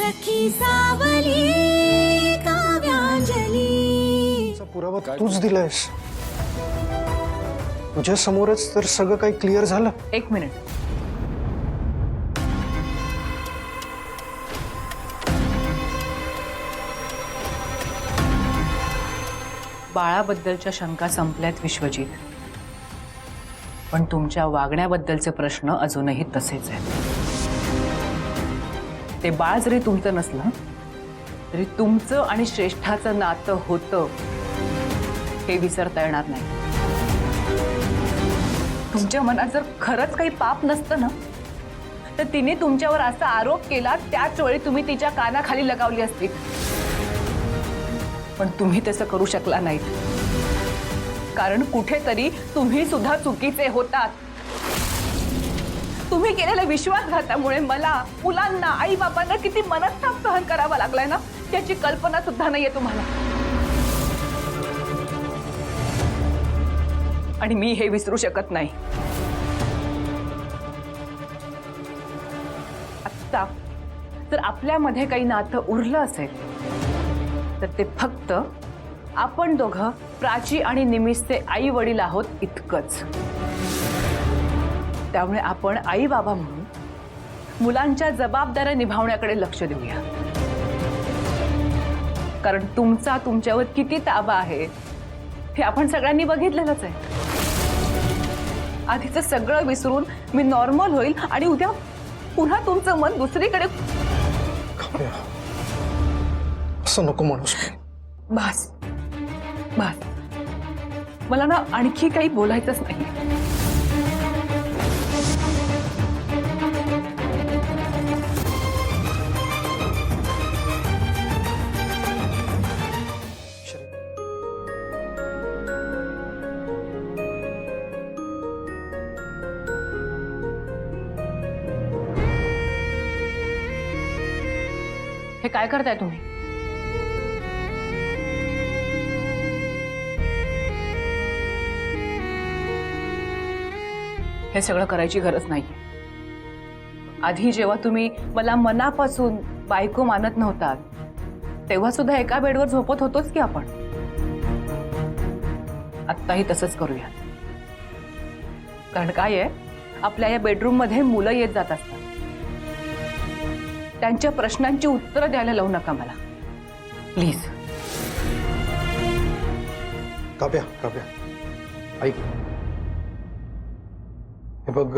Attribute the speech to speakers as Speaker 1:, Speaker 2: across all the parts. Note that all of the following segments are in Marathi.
Speaker 1: सखी सावली काव्यांजली।
Speaker 2: पुरावा तूच दिलायस, तुझ्या समोरच तर सगळं काही क्लिअर झालं।
Speaker 3: एक मिनिट, बाळाबद्दलच्या शंका संपल्यात विश्वजित, पण तुमच्या वागण्याबद्दलचे प्रश्न अजूनही तसेच आहेत। ते बाळ जरी तुमचं नसलं तरी तुमचं आणि श्रेष्ठाचं नातं होतं हे विसरता येणार नाही। तुमच्या मनात जर खरंच काही पाप नसतं ना तर तिने तुमच्यावर असा आरोप केला त्याच वेळी तुम्ही तिच्या कानाखाली लगावली असती, पण तुम्ही तसं करू शकला नाहीत कारण कुठेतरी तुम्ही सुद्धा चुकीचे होतात। तुम्ही केलेल्या विश्वासघातामुळे मला, मुलांना, आई बाबांना किती मनस्ताप सहन करावा लागलाय ना त्याची कल्पना सुद्धा नाहीये तुम्हाला। आणि मी हे विसरू शकत नाही। आता जर आपल्यामध्ये काही नातं उरलं असेल तर ते फक्त आपण दोघं प्राची आणि निमिषचे आई वडील आहोत इतकंच। त्यामुळे आपण आई बाबा म्हणून मुलांच्या जबाबदाऱ्या निभावण्याकडे लक्ष देऊया, कारण तुमचा तुमच्यावर किती ताबा आहे हे आपण सगळ्यांनी बघितलेलंच आहे। आधीचं सगळं विसरून मी नॉर्मल होईल आणि उद्या पुन्हा तुमचं मन दुसरीकडे।
Speaker 2: असं नको म्हणूस।
Speaker 3: बस बस, मला ना आणखी काही बोलायचंच नाही। हे काय करताय तुम्ही? हे सगळं करायची गरज नाही। आधी जेव्हा तुम्ही मला मनापासून बायको मानत नव्हतात तेव्हा सुद्धा एका बेडवर झोपत होतोच की आपण। आत्ताही तसंच करूया, कारण काय आहे, आपल्या या बेडरूम मध्ये मुलं येत जात असतात, त्यांच्या प्रश्नांची उत्तरं द्यायला लावू नका मला प्लीज।
Speaker 2: काव्या काव्या ऐक, हे बघ,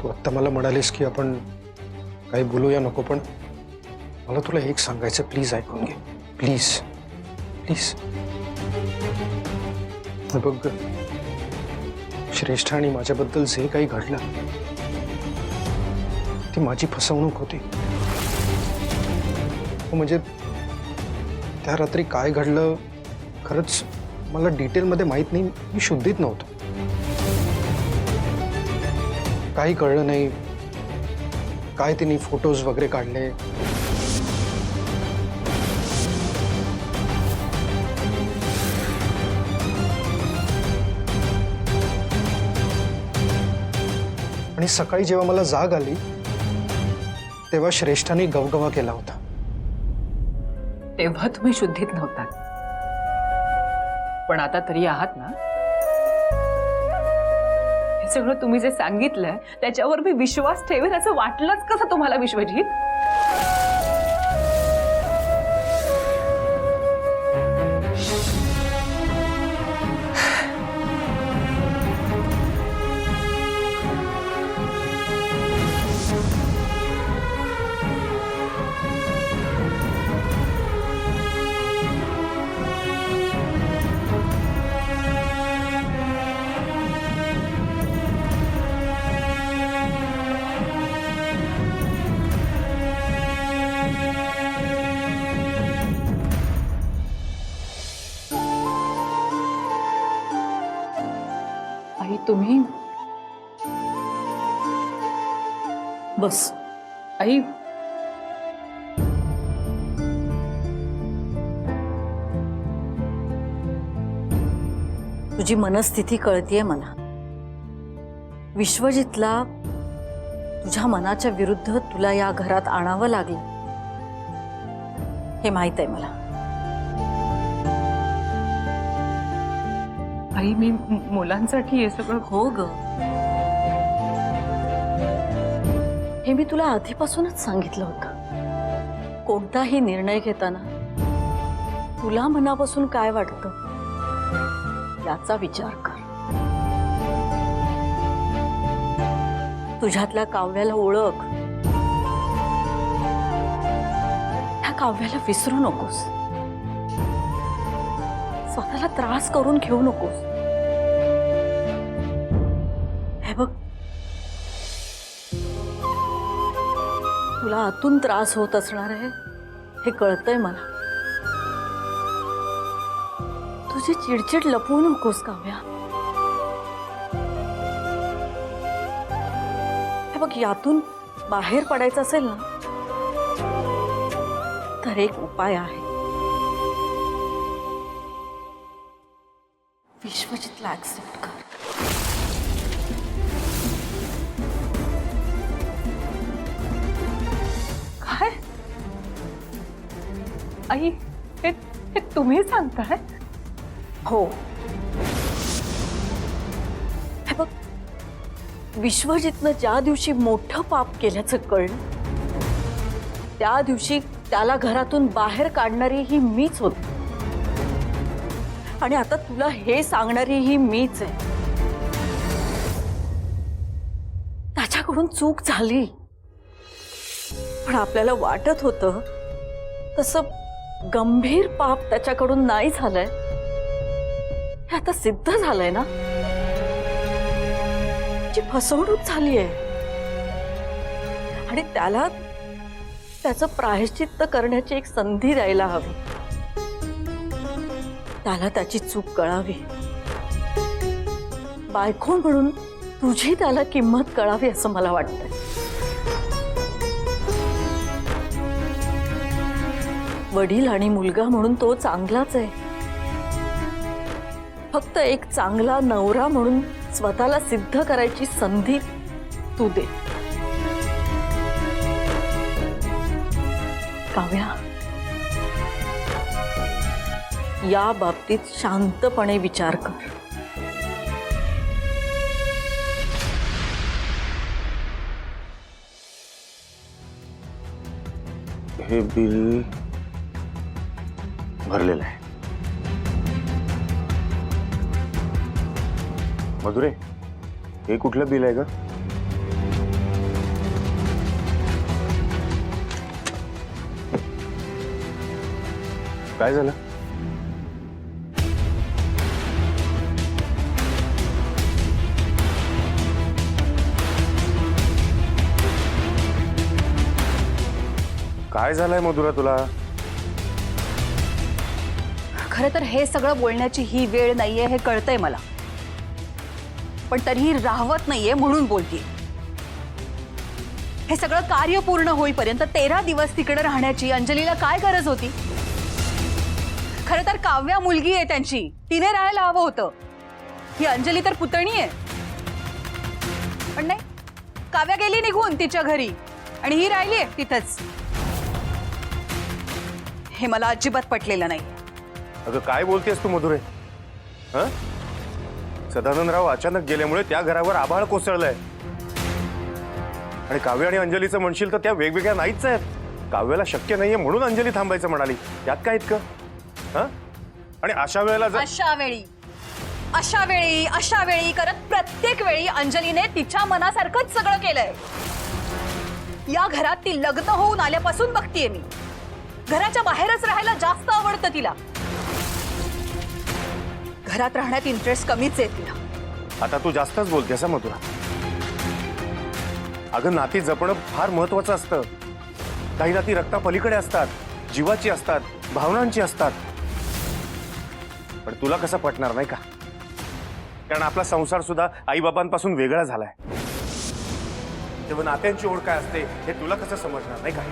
Speaker 2: तू आत्ता मला म्हणालीस की आपण काही बोलूया नको, पण मला तुला एक सांगायचं, प्लीज ऐकून घे, प्लीज प्लीज। हे बघ, श्रेष्ठ आणि माझ्याबद्दल जे काही घडलं ती माझी फसवणूक होती। म्हणजे त्या रात्री काय घडलं खरंच मला डिटेलमध्ये माहित नाही, मी शुद्धीत नव्हतो, काही कळलं नाही। काय तिने फोटोज वगैरे काढले, आणि सकाळी जेव्हा मला जाग आली तेव्हा श्रेष्ठाने गवगवा केला होता।
Speaker 3: तेव्हा तुम्ही शुद्धीत नव्हतात, पण आता तरी आहात ना? हे सगळं तुम्ही जे सांगितलंय त्याच्यावर मी विश्वास ठेवेन असं वाटलंच कसं तुम्हाला विश्वजित? आई तुम्ही बस। आई
Speaker 4: तुझी मनस्थिती कळतीये मला। विश्वजितला
Speaker 1: तुझ्या मनाच्या विरुद्ध तुला या घरात आणावं लागलं हे माहित आहे मला.
Speaker 3: आई मी मुलांसाठी हे सगळं
Speaker 1: हो ग, हे मी तुला आधीपासूनच सांगितलं होतं. कोणताही निर्णय घेताना तुला मनापासून काय वाटतं याचा विचार कर. तुझ्यातल्या काव्याला ओळख, त्या काव्याला विसरू नकोस. स्वतःला त्रास करून घेऊ नकोस. हे बघ, तुला आतून त्रास होत असणार आहे हे कळतंय मला. तुझी चिडचिड लपवू नकोस काव्या. हे बघ, यातून बाहेर पडायचं असेल ना तर एक उपाय आहे. विश्वजितला ऍक्सेप्ट कर.
Speaker 3: काय आई हे हे तुम्ही सांगताय?
Speaker 1: हो, हे बघ, विश्वजितनं ज्या दिवशी मोठं पाप केल्याचं कळलं त्या दिवशी त्याला घरातून बाहेर काढणारी ही मीच होती. आणि आता तुला हे सांगणारी ही मीच आहे. त्याच्याकडून चूक झाली, पण आपल्याला वाटत होतं तसं गंभीर पाप त्याच्याकडून नाही झालंय. हे आता सिद्ध झालंय ना. जी फसवणूक झाली आहे आणि त्याला त्याचं प्रायश्चित्त करण्याची एक संधी द्यायला हवी. त्याला त्याची चूक कळावी. बायको म्हणून तुझी त्याला किंमत कळावी असं मला वाटतंय. वडील आणि मुलगा म्हणून तो चांगलाच आहे. फक्त एक चांगला नवरा म्हणून स्वतःला सिद्ध करायची संधी तू दे. काव्या, या बाबतीत शांतपणे विचार कर.
Speaker 4: हे बिल भरलेलं आहे. मधुरे, हे कुठलं बिल आहे ग? काय झालं? काय झालंय मधुरा तुला?
Speaker 5: खरं तर हे सगळं बोलण्याची ही वेळ नाहीये हे कळतंय मला, पण तरीही राहवत नाहीये म्हणून बोलतेय. हे सगळं कार्य पूर्ण होईपर्यंत 13 दिवस तिकडे राहण्याची अंजलीला काय गरज होती? खरं तर काव्या मुलगी आहे त्यांची, तिने राहायला हवं होतं. ही अंजली तर पुतणी आहे. पण नाही, काव्या गेली निघून तिच्या घरी आणि ही राहिली आहे तिथंच. हे मला अजिबात पटलेलं नाही.
Speaker 4: अगं काय बोलतेस तू मधुरे? हं? सदानंदराव अचानक गेल्यामुळे त्या घरावर आभाळ कोसळलंय. आणि काव्य आणि अंजलीचं म्हणशील तर त्या वेगवेगळ्या नाहीच आहेत. काव्याला शक्य नाहीये म्हणून अंजली थांबायचं म्हणाली. यात काय इतकं? हं? आणि अशा वेळेला
Speaker 5: अशा वेळी करत प्रत्येक वेळी अंजलीने तिच्या मनासारखंच सगळं केलंय. या घरात ती लग्न होऊन आल्यापासून बघतीये मी. घराच्या बाहेरच राहायला जास्त आवडतं तिला. घरात राहण्यात इंटरेस्ट कमीच आहे तिला.
Speaker 4: आता तू जास्तच बोलतेस मधुरा. अगं नाती जपणं फार महत्वाचं असतं. काही नाती रक्ता पलीकडे असतात, जीवाची असतात, भावनांची असतात. पण तुला कसं पटणार नाही का? कारण आपला संसार सुद्धा आई-बाबांपासून वेगळा झालाय. तेव्हा नात्यांची ओढ काय असते हे तुला कसं समजणार नाही का?